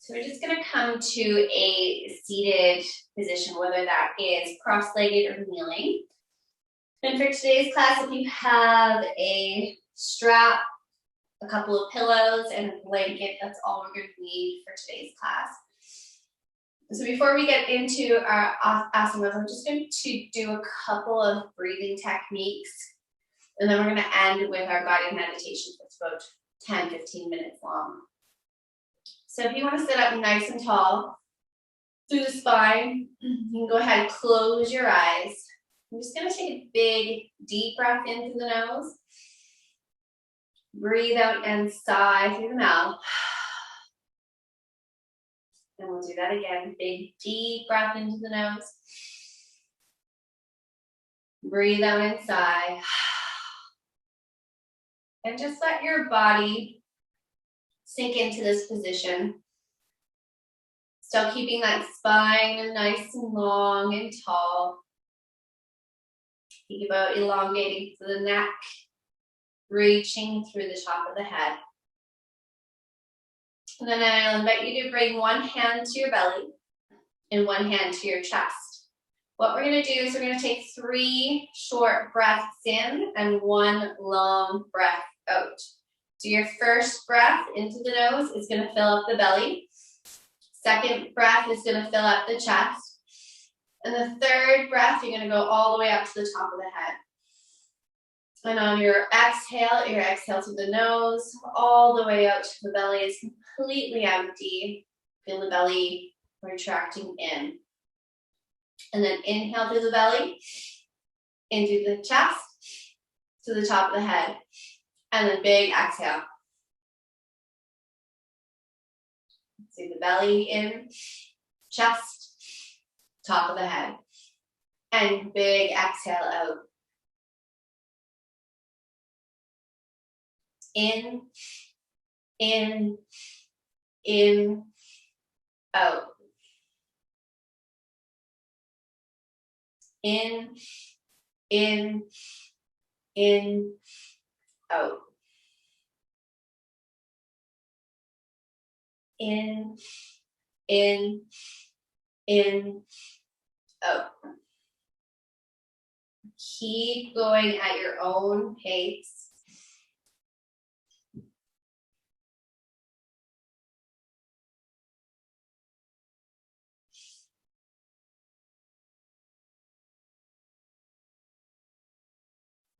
So we're just gonna come to a seated position, whether that is cross-legged or kneeling. And for today's class, if you have a strap, a couple of pillows, and a blanket, that's all we're gonna need for today's class. So before we get into our asanas, I'm just going to do a couple of breathing techniques, and then we're going to end with our guided meditation that's about 10-15 minutes long. So if you want to sit up nice and tall through the spine, you can go ahead and close your eyes. I'm just going to take a big, deep breath in through the nose. Breathe out and sigh through the mouth. And we'll do that again. Big, deep breath into the nose. Breathe out and sigh. And just let your body sink into this position. Still keeping that spine nice and long and tall. Think about elongating through the neck, reaching through the top of the head. And then I'll invite you to bring one hand to your belly and one hand to your chest. What we're going to do is we're going to take 3 short breaths in and 1 long breath out. So your first breath into the nose is going to fill up the belly. Second breath is going to fill up the chest. And the third breath, you're going to go all the way up to the top of the head. And on your exhale through the nose, all the way out to the belly. It's completely empty. Feel the belly retracting in. And then inhale through the belly, into the chest, to the top of the head. And then big exhale. See the belly in, chest, top of the head. And big exhale out. In, out. In, out. In, out. Keep going at your own pace.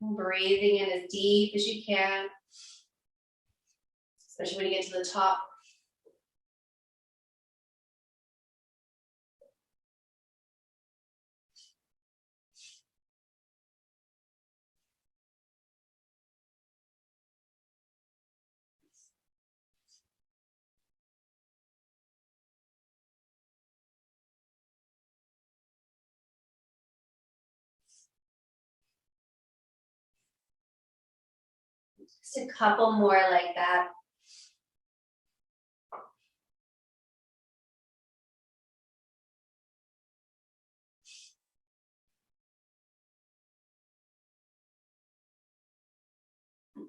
Breathing in as deep as you can, especially when you get to the top. Just a couple more like that.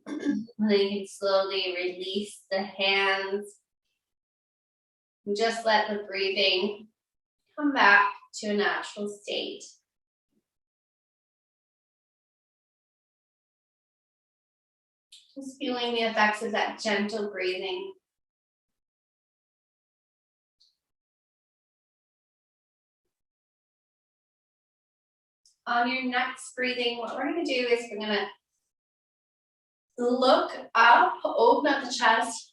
And then you can slowly release the hands. And just let the breathing come back to a natural state. Just feeling the effects of that gentle breathing. On your next breathing, what we're going to do is we're going to look up, open up the chest,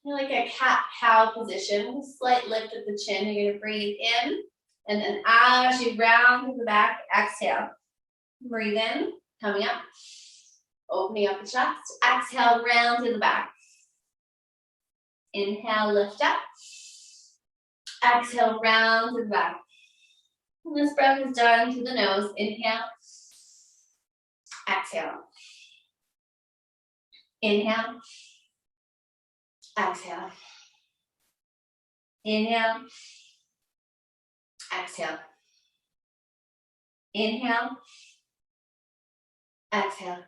like a cat-cow position. Slight lift of the chin. You're going to breathe in, and then as you round to the back, exhale. Breathe in, coming up, opening up the chest. Exhale, round to the back. Inhale, lift up. Exhale, round to the back. When this breath is done through the nose, inhale, exhale. Inhale, exhale. Inhale, exhale. Inhale, exhale.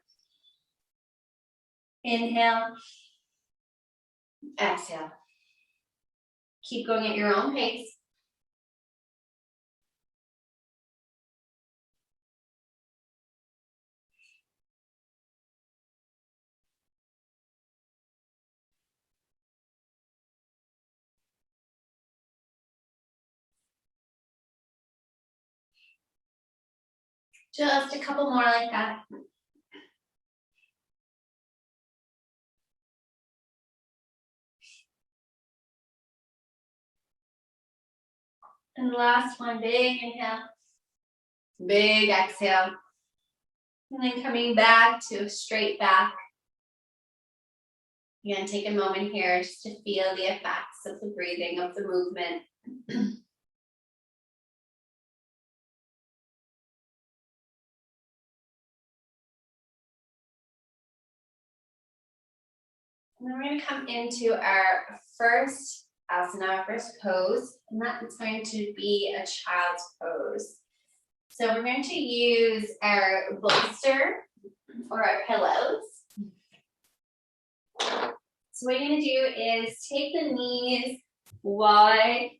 Inhale, exhale. Keep going at your own pace. Just a couple more like that. And last one, big inhale, big exhale. And then coming back to a straight back. You're going to take a moment here just to feel the effects of the breathing, of the movement. And then we're going to come into our first asana, our first pose, and that is going to be a child's pose. So we're going to use our bolster or our pillows. So what you're going to do is take the knees wide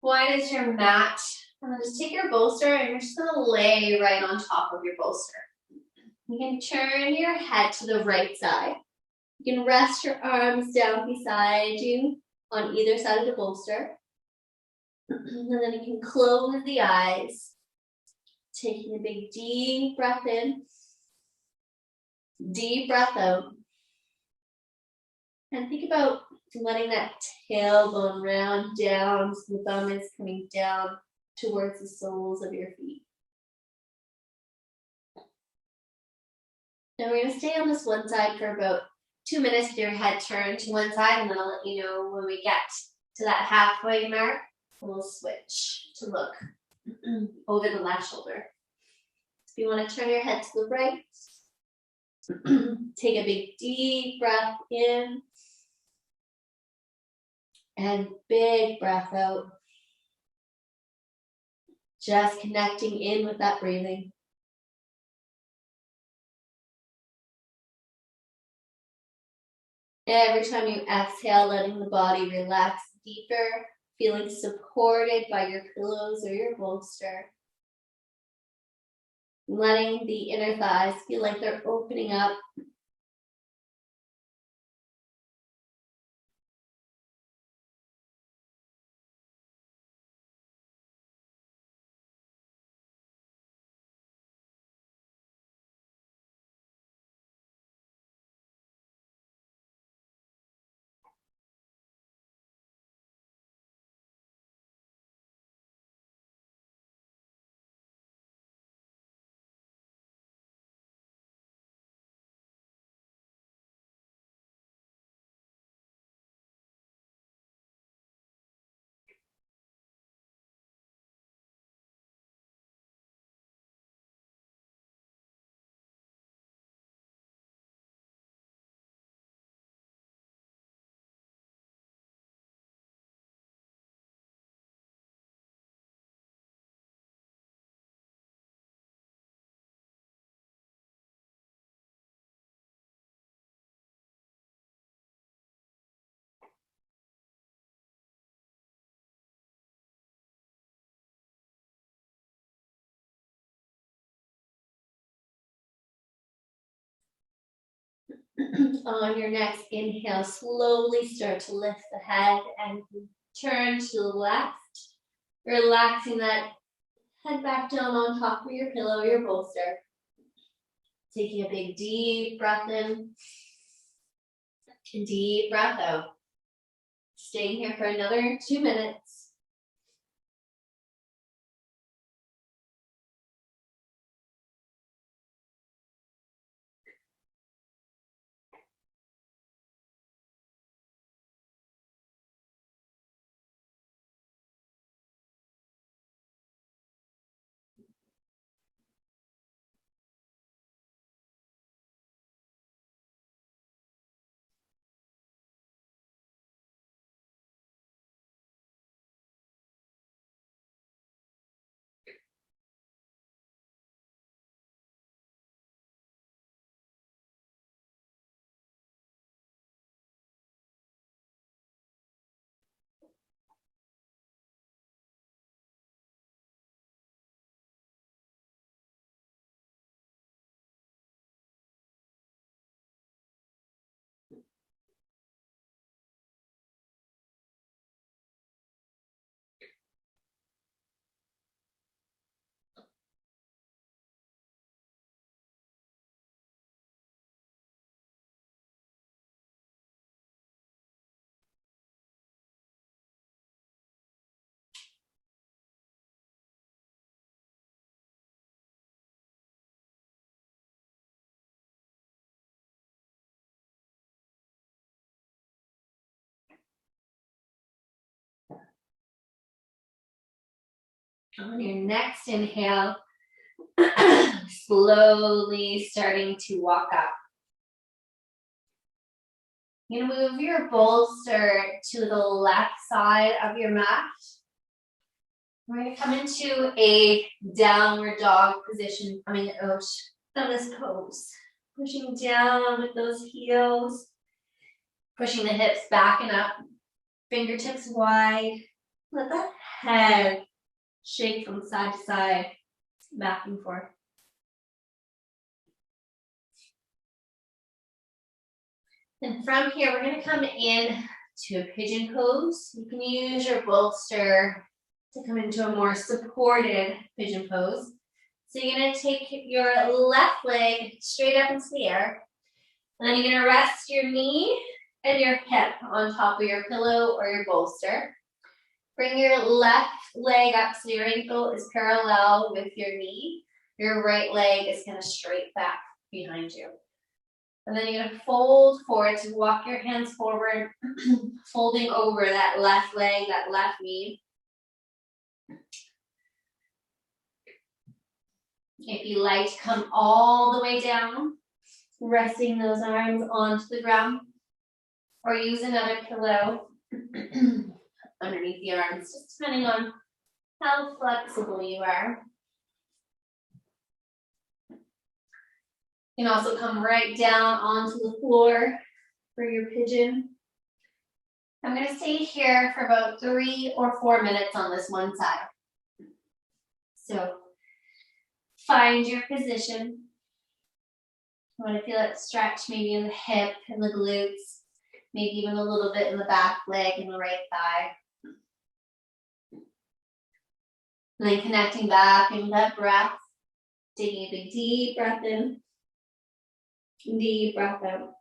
as your mat, and then just take your bolster and you're just going to lay right on top of your bolster. You can turn your head to the right side. You can rest your arms down beside you on either side of the bolster. And then you can close the eyes, taking a big deep breath in, deep breath out. And think about letting that tailbone round down so the bum is coming down towards the soles of your feet. Now we're going to stay on this one side for about 2 minutes with your head turned to one side, and then I'll let you know when we get to that halfway mark, we'll switch to look over the left shoulder. If you want to turn your head to the right, take a big deep breath in and big breath out. Just connecting in with that breathing. Every time you exhale, letting the body relax deeper, feeling supported by your pillows or your bolster. Letting the inner thighs feel like they're opening up. On your next inhale, slowly start to lift the head and turn to the left, relaxing that head back down on top of your pillow, your bolster. Taking a big deep breath in and deep breath out. Staying here for another 2 minutes. On your next inhale, slowly starting to walk up. You're going to move your bolster to the left side of your mat. We're going to come into a downward dog position, coming out of this pose. Pushing down with those heels, pushing the hips back and up, fingertips wide. Let that head shake from side to side, back and forth. And from here, we're going to come in to a pigeon pose. You can use your bolster to come into a more supported pigeon pose. So you're going to take your left leg straight up into the air. And then you're going to rest your knee and your hip on top of your pillow or your bolster. Bring your left leg up so your ankle is parallel with your knee. Your right leg is going to straight back behind you. And then you're going to fold forward to walk your hands forward, folding over that left leg, that left knee. If you like to come all the way down, resting those arms onto the ground, or use another pillow underneath the arms, just depending on how flexible you are. You can also come right down onto the floor for your pigeon. I'm going to stay here for about 3 or 4 minutes on this one side. So find your position. You want to feel it stretch maybe in the hip and the glutes, maybe even a little bit in the back leg and the right thigh. And then connecting back into that breath, taking a big deep breath in, deep breath out.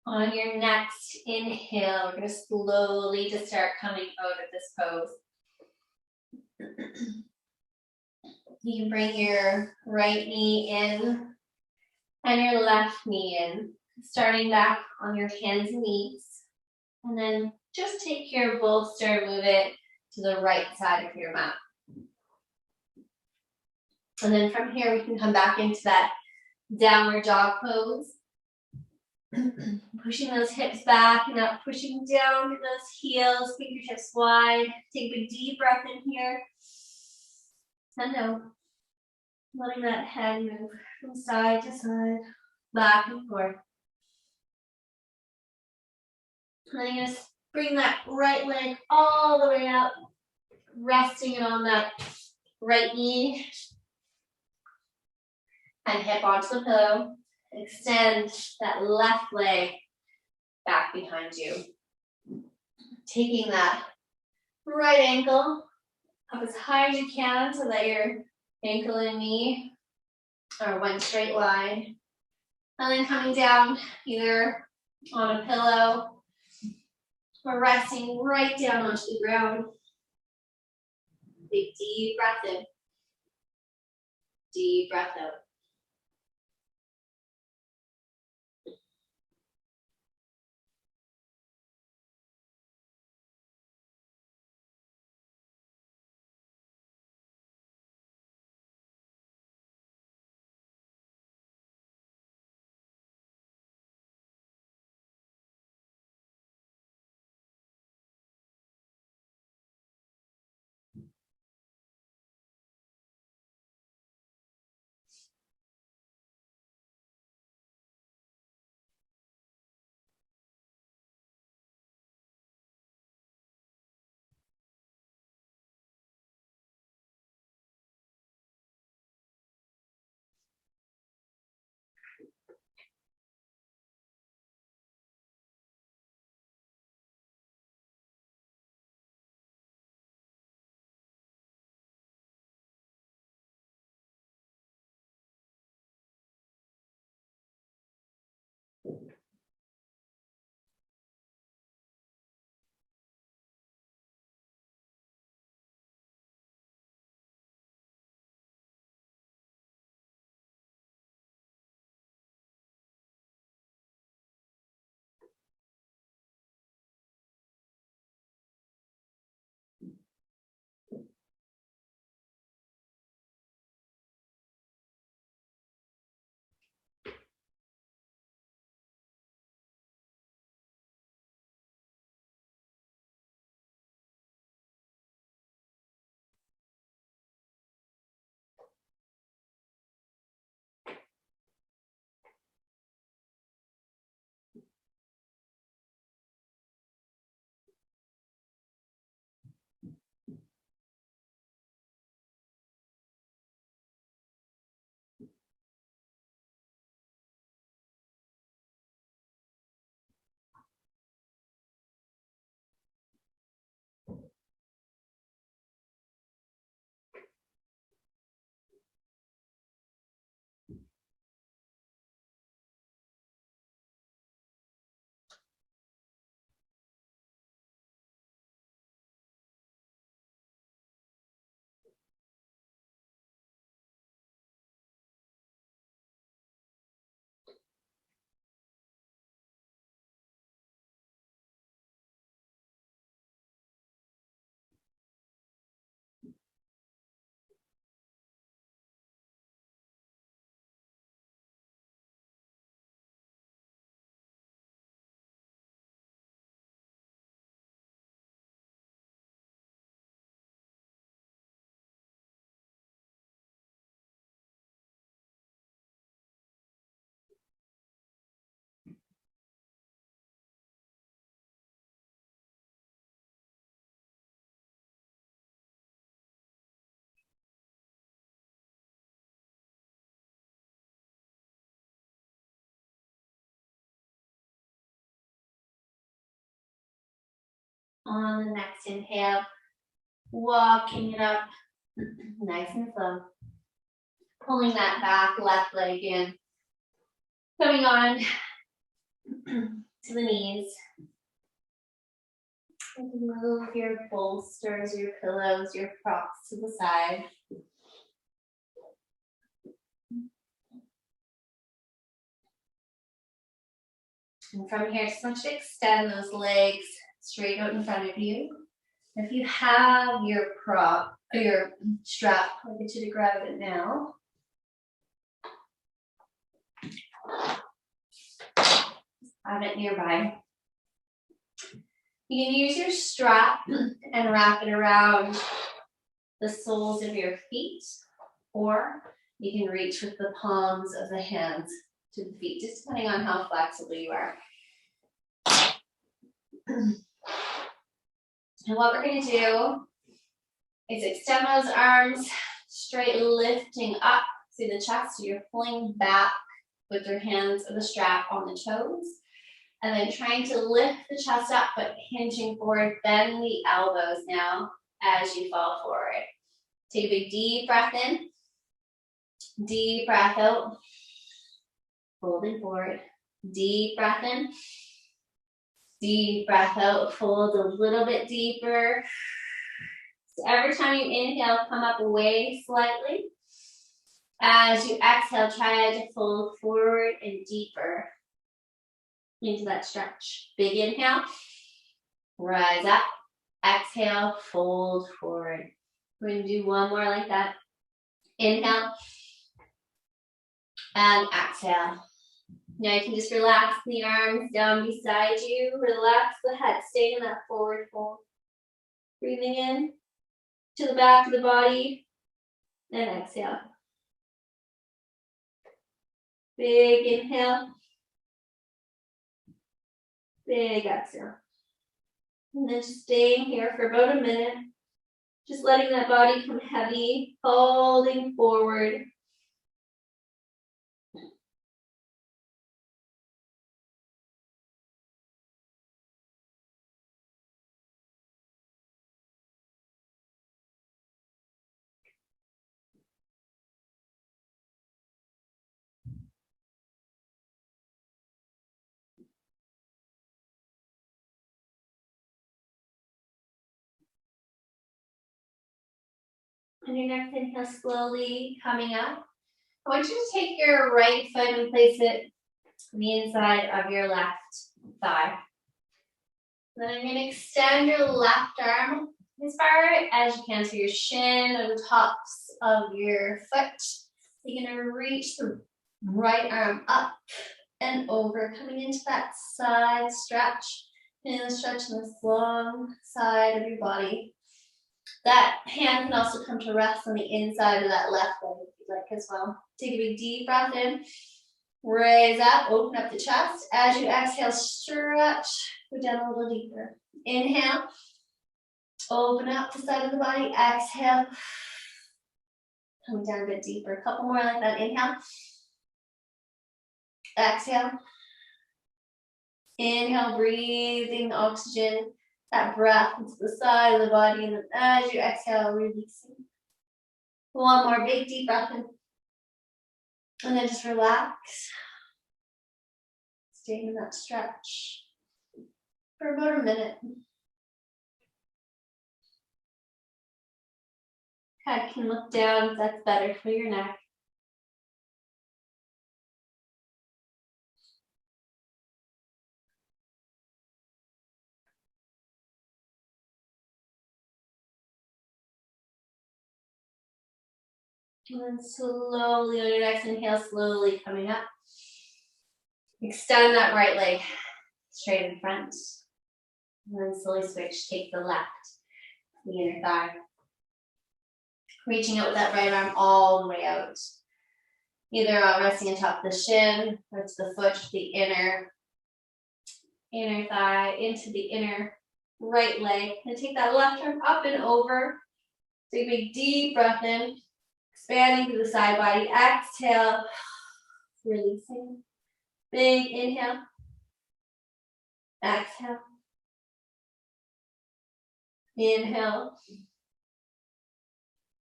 On your next inhale, we're going to slowly just start coming out of this pose. You can bring your right knee in and your left knee in, starting back on your hands and knees. And then just take your bolster, move it to the right side of your mat. And then from here, we can come back into that downward dog pose. Pushing those hips back and up, pushing down to those heels, fingertips wide. Take a deep breath in here. And out. Letting that head move from side to side, back and forth. And then you're going to bring that right leg all the way up, resting it on that right knee. And hip onto the pillow. Extend that left leg back behind you. Taking that right ankle up as high as you can so that your ankle and knee are one straight line. And then coming down either on a pillow or resting right down onto the ground. Big deep breath in. Deep breath out. On the next inhale, walking it up nice and slow. Pulling that back left leg in. Coming on to the knees. You can move your bolsters, your pillows, your props to the side. And from here, just want you to extend those legs straight out in front of you. If you have your prop or your strap, I'll get you to grab it now. Have it nearby. You can use your strap and wrap it around the soles of your feet, or you can reach with the palms of the hands to the feet, just depending on how flexible you are. And what we're going to do is extend those arms straight, lifting up through the chest. So you're pulling back with your hands of the strap on the toes. And then trying to lift the chest up, but hinging forward. Bend the elbows now as you fall forward. Take a big deep breath in. Deep breath out. Folding forward. Deep breath in. Deep breath out. Fold a little bit deeper. So every time you inhale, come up away slightly. As you exhale, try to fold forward and deeper into that stretch. Big inhale. Rise up. Exhale, fold forward. We're going to do one more like that. Inhale. And exhale. Now you can just relax the arms down beside you. Relax the head. Stay in that forward fold. Breathing in to the back of the body. And exhale. Big inhale. Big exhale. And then just staying here for about a minute. Just letting that body come heavy, folding forward. And your next inhale, slowly coming up. I want you to take your right foot and place it on the inside of your left thigh. Then I'm going to extend your left arm as far as you can to your shin or the tops of your foot. You're going to reach the right arm up and over, coming into that side stretch. And stretch on this long side of your body. That hand can also come to rest on the inside of that left leg if you'd like as well. Take a big deep breath in. Raise up, open up the chest. As you exhale, stretch, go down a little deeper. Inhale, open up the side of the body. Exhale, coming down a bit deeper. A couple more like that. Inhale, exhale. Inhale, breathing oxygen, that breath into the side of the body. And then as you exhale, releasing. One more big deep breath in. And then just relax. Staying in that stretch for about a minute. Head can look down if that's better for your neck. And then slowly on your next inhale, slowly coming up. Extend that right leg straight in front. And then slowly switch, take the left, the inner thigh. Reaching out with that right arm all the way out. Either resting on top of the shin or to the foot, the inner thigh into the inner right leg. And take that left arm up and over. Take a big deep breath in. Expanding through the side body. Exhale. Releasing. Big inhale. Exhale. Inhale.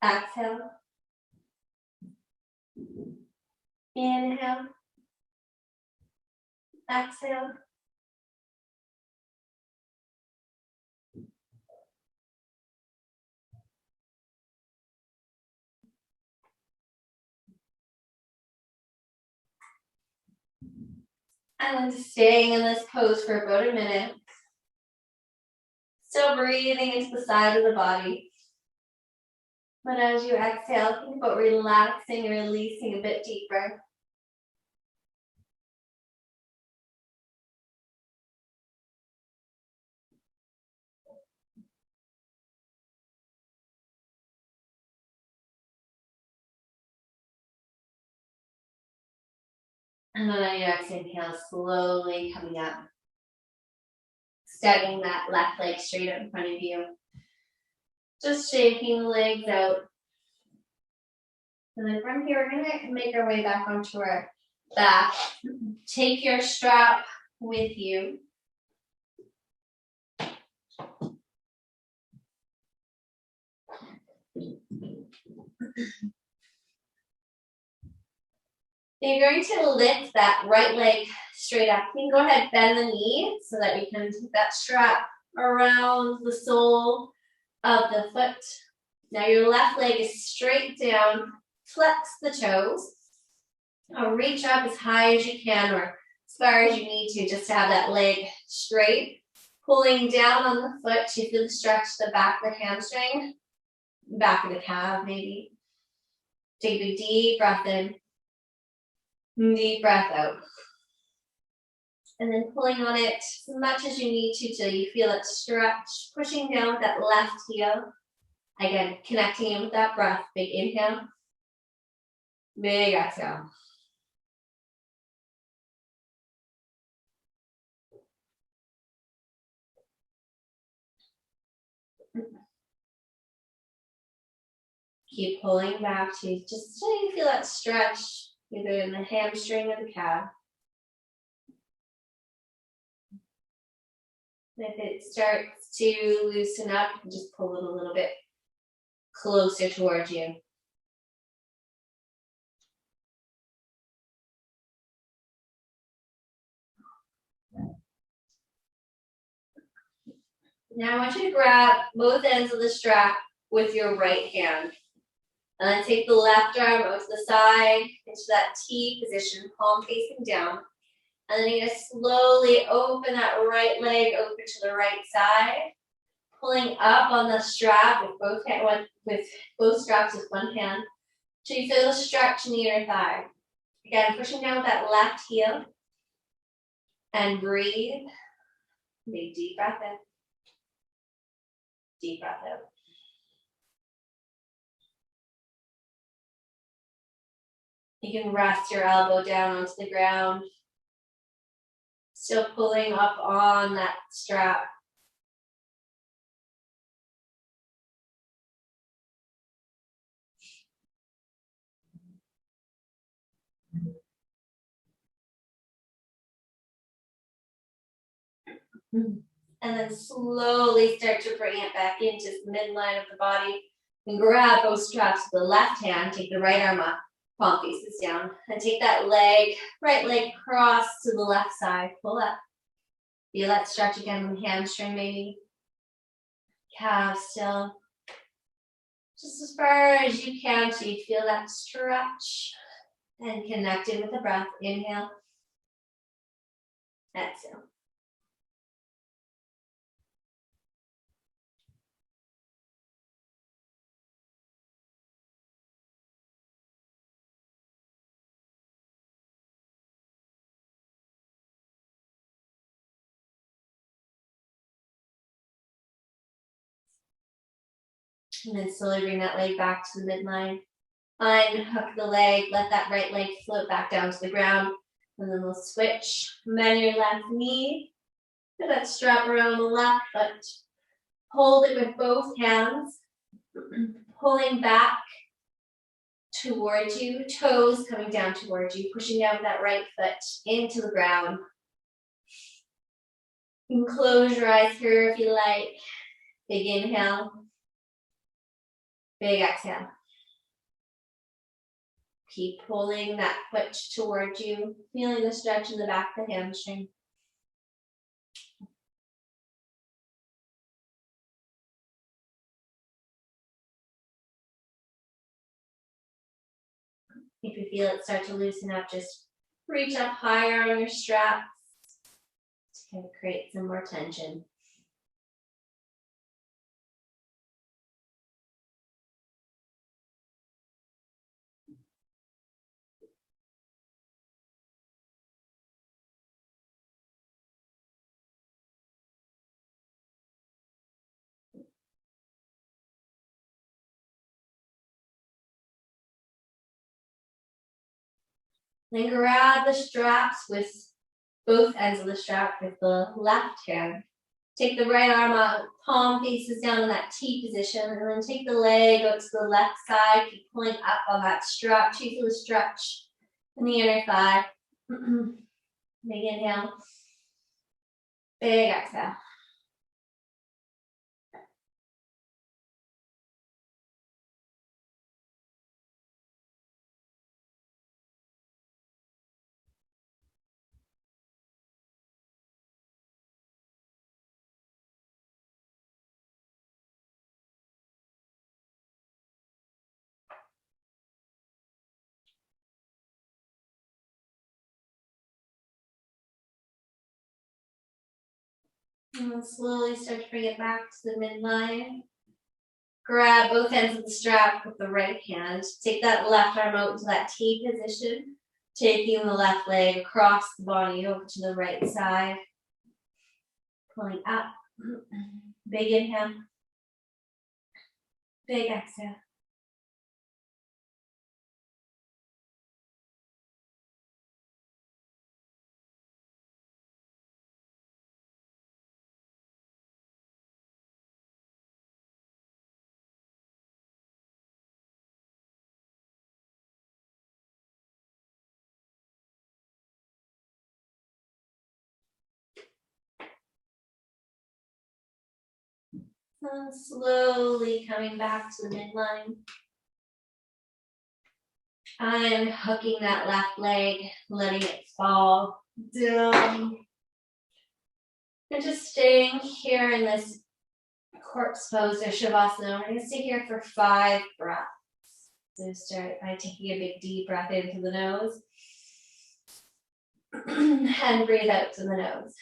Exhale. Inhale. Exhale. And then staying in this pose for about a minute. Still breathing into the side of the body. But as you exhale, think about relaxing and releasing a bit deeper. And then on your exhale, slowly coming up. Stepping that left leg straight up in front of you. Just shaking the legs out. And then from here, we're going to make our way back onto our back. Take your strap with you. Then you're going to lift that right leg straight up. You can go ahead, bend the knee so that you can take that strap around the sole of the foot. Now your left leg is straight down. Flex the toes. Or reach up as high as you can or as far as you need to just to have that leg straight. Pulling down on the foot to feel the stretch the back of the hamstring, back of the calf maybe. Take a deep breath in. Deep breath out. And then pulling on it as much as you need to till you feel it stretch. Pushing down with that left heel. Again, connecting in with that breath. Big inhale. Big exhale. Keep pulling back to just so you feel that stretch, either in the hamstring or the calf. If it starts to loosen up, you can just pull it a little bit closer towards you. Now I want you to grab both ends of the strap with your right hand. And then take the left arm out to the side into that T position, palm facing down. And then you're going to slowly open that right leg open to the right side. Pulling up on the strap with both straps with one hand. So you feel the stretch in the inner thigh. Again, pushing down with that left heel. And breathe. Big deep breath in. Deep breath out. You can rest your elbow down onto the ground. Still pulling up on that strap. And then slowly start to bring it back into the midline of the body. And grab both straps with the left hand. Take the right arm up. Palm faces down. And take that leg, right leg cross to the left side. Pull up. Feel that stretch again in the hamstring maybe. Calf still. Just as far as you can so you feel that stretch. And connected with the breath. Inhale. Exhale. And then slowly bring that leg back to the midline. Unhook the leg, let that right leg float back down to the ground. And then we'll switch. Bend your left knee. Put that strap around the left foot. Hold it with both hands. Pulling back towards you. Toes coming down towards you. Pushing down with that right foot into the ground. You can close your eyes here if you like. Big inhale. Big exhale. Keep pulling that foot towards you, feeling the stretch in the back of the hamstring. If you feel it start to loosen up, just reach up higher on your straps to kind of create some more tension. Then grab the straps with both ends of the strap with the left hand. Take the right arm out, palm faces down in that T position, and then take the leg out to the left side, keep pulling up on that strap, feel the stretch in the inner thigh. Big inhale, big exhale. And then slowly start to bring it back to the midline. Grab both ends of the strap with the right hand. Take that left arm out into that T position. Taking the left leg across the body over to the right side. Pulling up. Big inhale. Big exhale. And slowly coming back to the midline. I'm hooking that left leg, letting it fall down. And just staying here in this corpse pose or Shavasana. We're going to stay here for 5 breaths. So start by taking a big deep breath into the nose. And breathe out to the nose.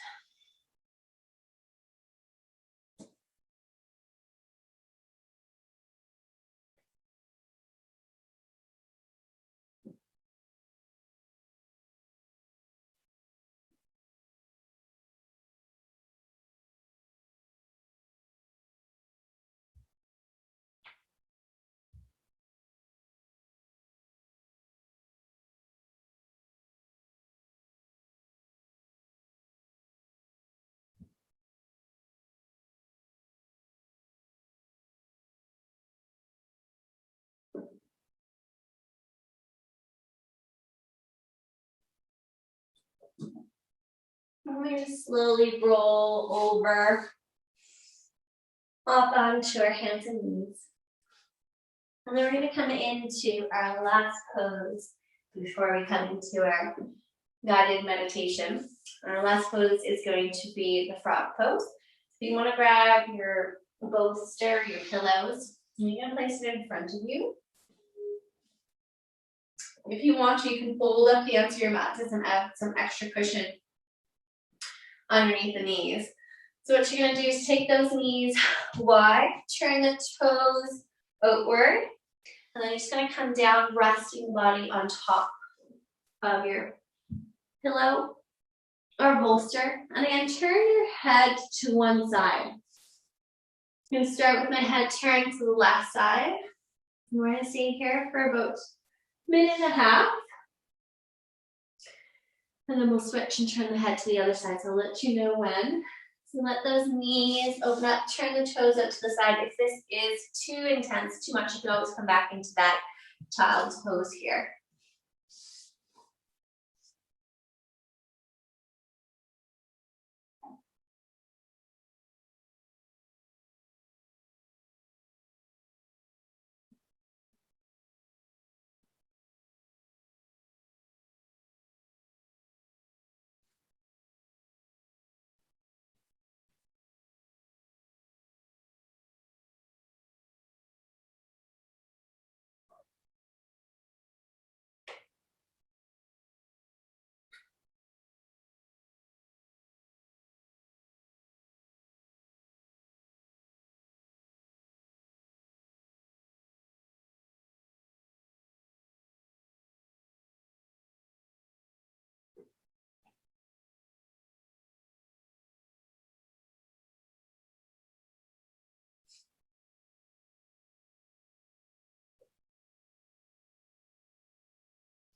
And we're going to slowly roll over up onto our hands and knees. And then we're going to come into our last pose before we come into our guided meditation. Our last pose is going to be the frog pose. So you want to grab your bolster, your pillows, and you're going to place it in front of you. If you want to, you can fold up the ends of your mat to add some extra cushion underneath the knees. So what you're going to do is take those knees wide, turn the toes outward, and then you're just going to come down, resting the body on top of your pillow or bolster. And again, turn your head to one side. I'm going to start with my head turned to the left side. And we're going to stay here for about a minute and a half. And then we'll switch and turn the head to the other side. So I'll let you know when. So let those knees open up, turn the toes out to the side. If this is too intense, too much, you can always come back into that child's pose here.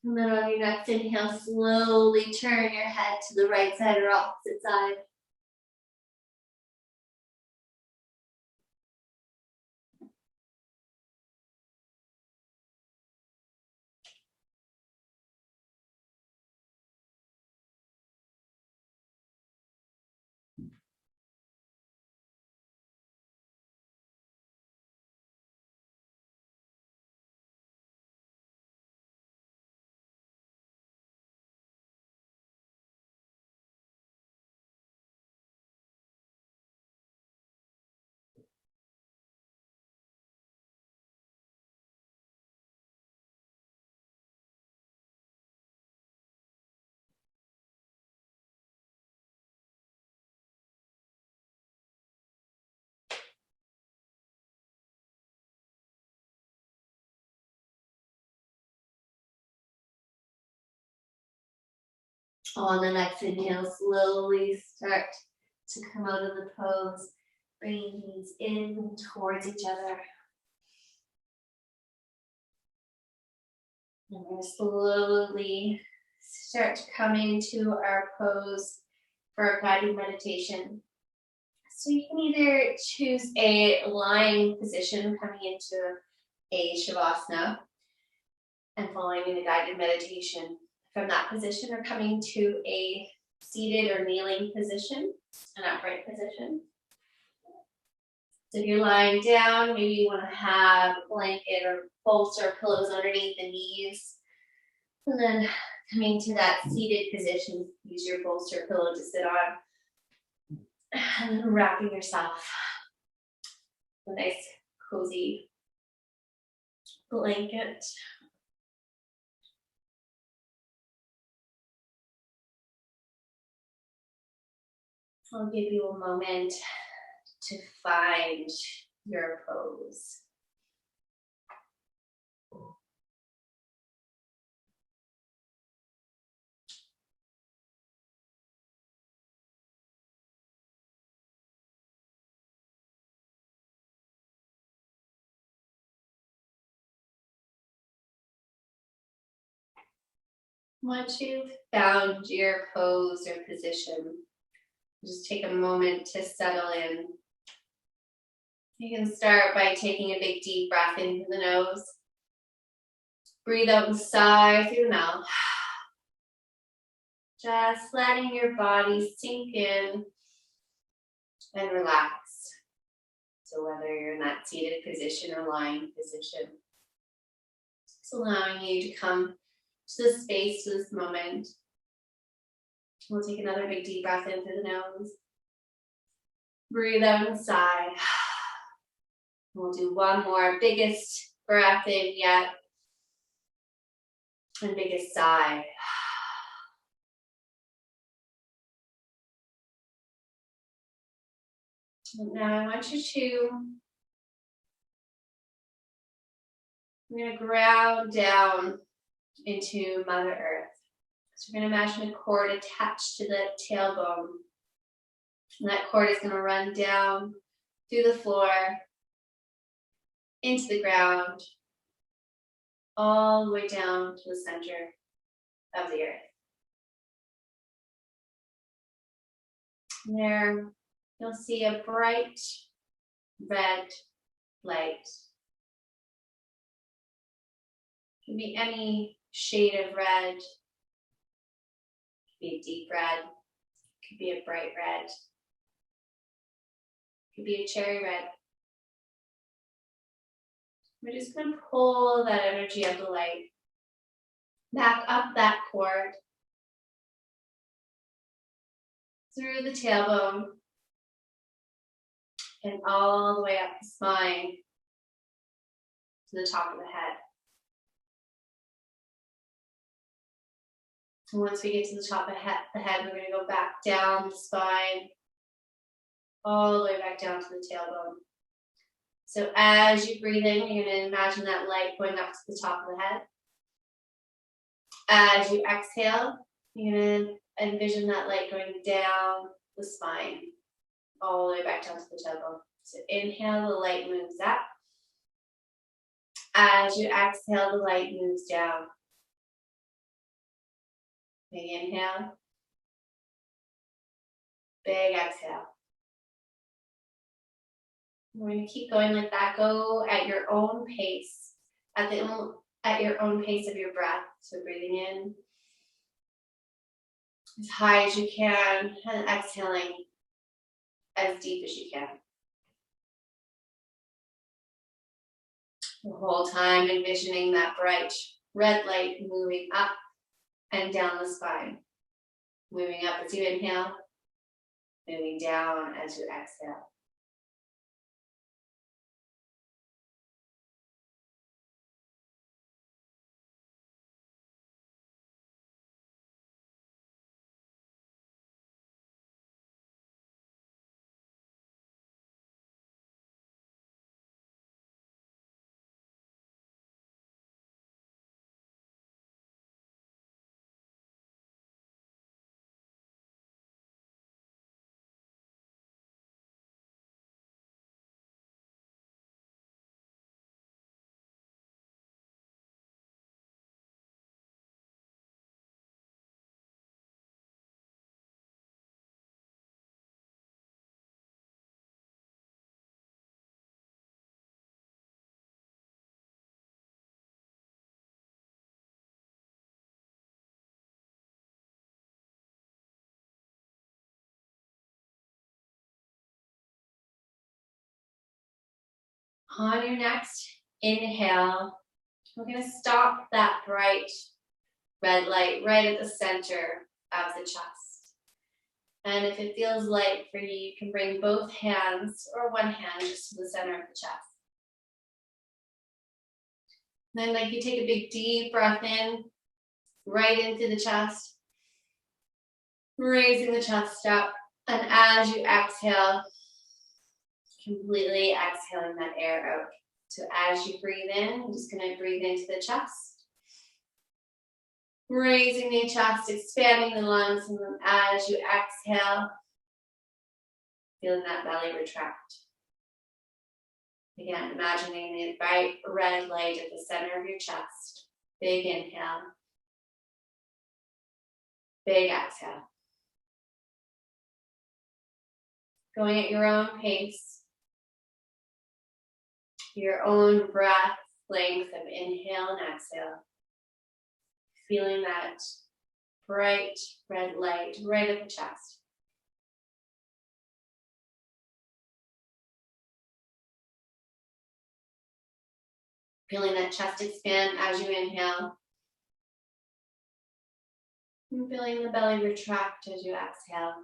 And then on your next inhale, slowly turn your head to the right side or opposite side. On the next inhale, slowly start to come out of the pose, bringing knees in towards each other. And we're going to slowly start to come into our pose for our guided meditation. So you can either choose a lying position coming into a Shavasana and following the guided meditation from that position, or coming to a seated or kneeling position, an upright position. So if you're lying down, maybe you want to have a blanket or bolster or pillows underneath the knees. And then coming to that seated position, use your bolster or pillow to sit on. And then wrapping yourself in a nice cozy blanket. I'll give you a moment to find your pose. Once you've found your pose or position, just take a moment to settle in. You can start by taking a big deep breath in through the nose. Breathe out and sigh through the mouth. Just letting your body sink in and relax. So whether you're in that seated position or lying position, it's allowing you to come to this space, to this moment. We'll take another big deep breath in through the nose. Breathe out and sigh. We'll do one more, biggest breath in yet. And biggest sigh. And now I want you to, I'm going to ground down into Mother Earth. So we're going to imagine a cord attached to the tailbone. And that cord is going to run down through the floor, into the ground, all the way down to the center of the earth. And there, you'll see a bright red light. It can be any shade of red. It could be a deep red. It could be a bright red. It could be a cherry red. We're just going to pull that energy of the light back up that cord, through the tailbone, and all the way up the spine to the top of the head. And once we get to the top of the head, we're going to go back down the spine, all the way back down to the tailbone. So as you breathe in, you're going to imagine that light going up to the top of the head. As you exhale, you're going to envision that light going down the spine, all the way back down to the tailbone. So inhale, the light moves up. As you exhale, the light moves down. Big inhale. Big exhale. We're going to keep going like that. Go at your own pace, at your own pace of your breath. So breathing in as high as you can and exhaling as deep as you can. The whole time envisioning that bright red light moving up and down the spine. Moving up as you inhale, moving down as you exhale. On your next inhale, we're going to stop that bright red light right at the center of the chest. And if it feels light for you, you can bring both hands or one hand just to the center of the chest. Then like you take a big deep breath in, right into the chest, raising the chest up. And as you exhale, completely exhaling that air out. So as you breathe in, I'm just going to breathe into the chest. Raising the chest, expanding the lungs, and then as you exhale, feeling that belly retract. Again, imagining the bright red light at the center of your chest. Big inhale. Big exhale. Going at your own pace. Your own breath length of inhale and exhale. Feeling that bright red light right at the chest. Feeling that chest expand as you inhale. And feeling the belly retract as you exhale.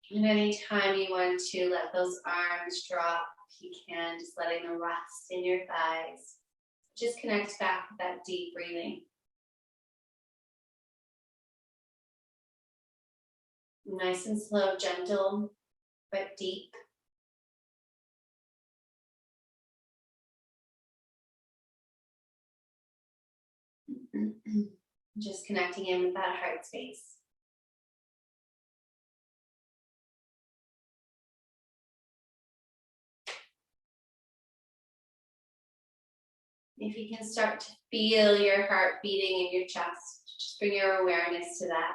And anytime you want to let those arms drop, you can, just letting them rest in your thighs. Just connect back with that deep breathing. Nice and slow, gentle, but deep. Just connecting in with that heart space. If you can start to feel your heart beating in your chest, just bring your awareness to that.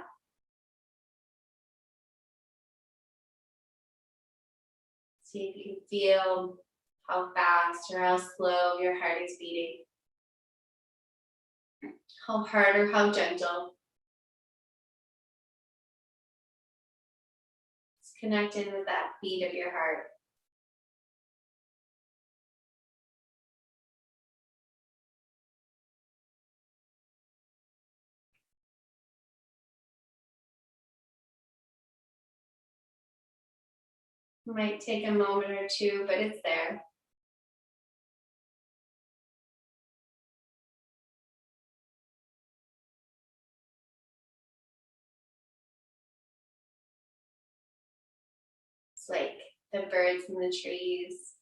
See if you can feel how fast or how slow your heart is beating. How hard or how gentle. Just Connect in with that beat of your heart. It might take a moment or two, but it's there. It's like the birds and the trees.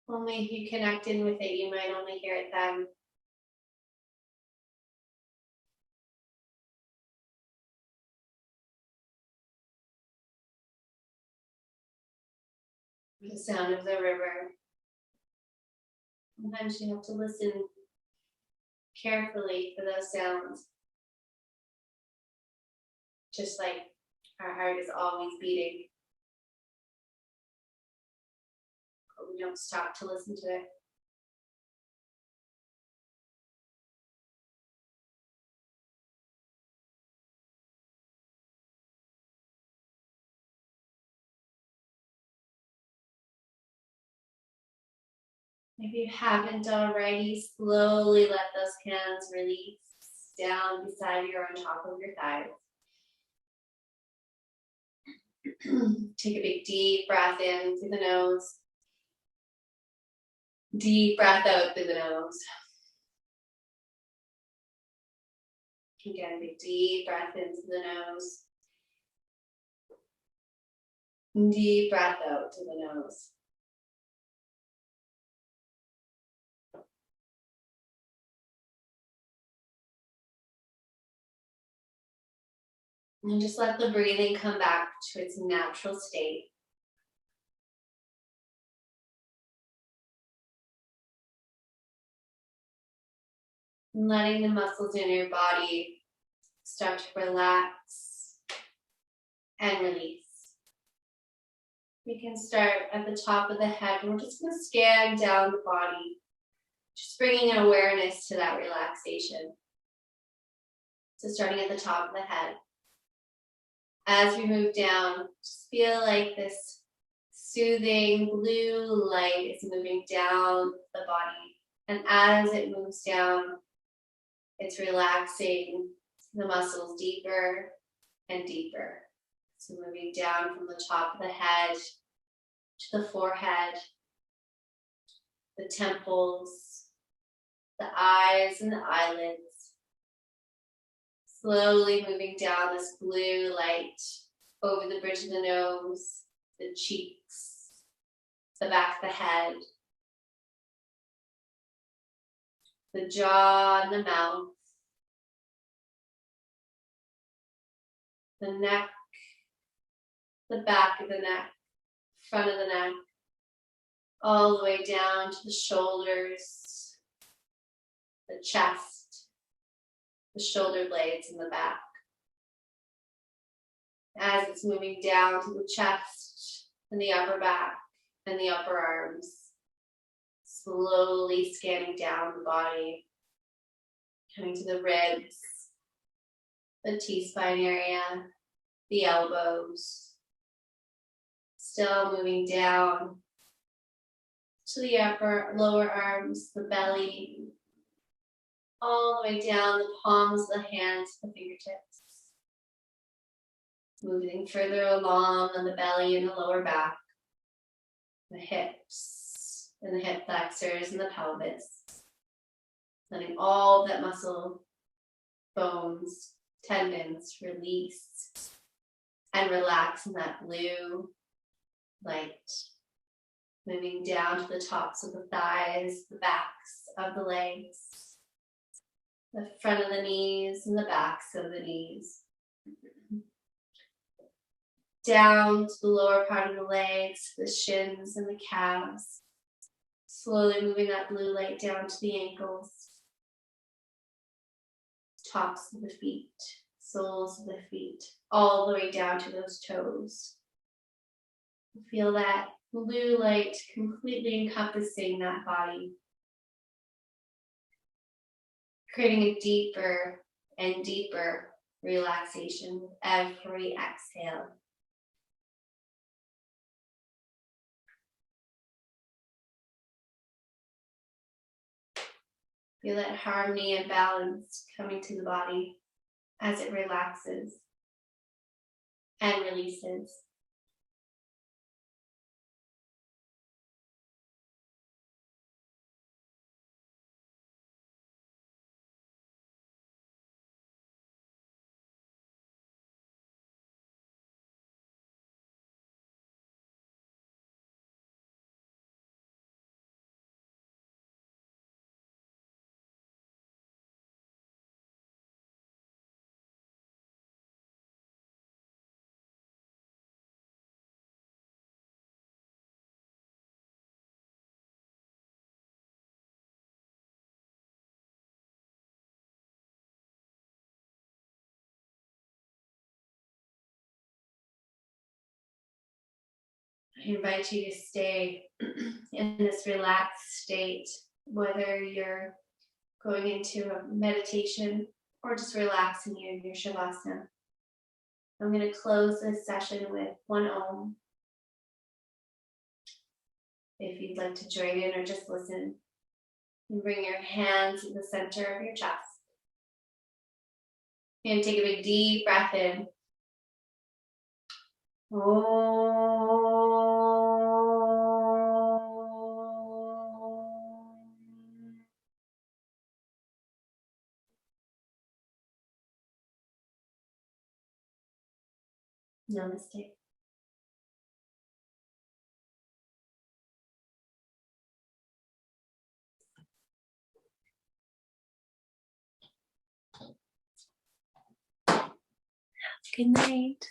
Only if you connect in with it, you might only hear it then. The sound of the river. Sometimes you have to listen carefully for those sounds. Just like our heart is always beating, but we don't stop to listen to it. If you haven't already, slowly let those hands release down beside you or on top of your thighs. Take a big deep breath in through the nose. Deep breath out through the nose. Again, big deep breath in through the nose. Deep breath out through the nose. And just let the breathing come back to its natural state. And letting the muscles in your body start to relax and release. We can start at the top of the head. We're just going to scan down the body, just bringing an awareness to that relaxation. So starting at the top of the head. As we move down, just feel like this soothing blue light is moving down the body. And as it moves down, it's relaxing the muscles deeper and deeper. So moving down from the top of the head to the forehead, the temples, the eyes and the eyelids. Slowly moving down this blue light over the bridge of the nose, the cheeks, the back of the head, the jaw and the mouth, the neck, the back of the neck, front of the neck, all the way down to the shoulders, the chest, the shoulder blades in the back. As it's moving down to the chest and the upper back and the upper arms, slowly scanning down the body, coming to the ribs, the T-spine area, the elbows, still moving down to the lower arms, the belly, all the way down the palms, the hands, the fingertips. Moving further along on the belly and the lower back, the hips and the hip flexors and the pelvis. Letting all that muscle, bones, tendons release and relax in that blue light. Moving down to the tops of the thighs, the backs of the legs, the front of the knees and the backs of the knees. Down to the lower part of the legs, the shins and the calves. Slowly moving that blue light down to the ankles, tops of the feet, soles of the feet, all the way down to those toes. Feel that blue light completely encompassing that body, creating a deeper and deeper relaxation with every exhale. Feel that harmony and balance coming to the body as it relaxes and releases. I invite you to stay in this relaxed state, whether you're going into a meditation or just relaxing you in your Shavasana. I'm going to close this session with one Om. If you'd like to join in or just listen, and bring your hands to the center of your chest. And take a big deep breath in. Namaste. Good night.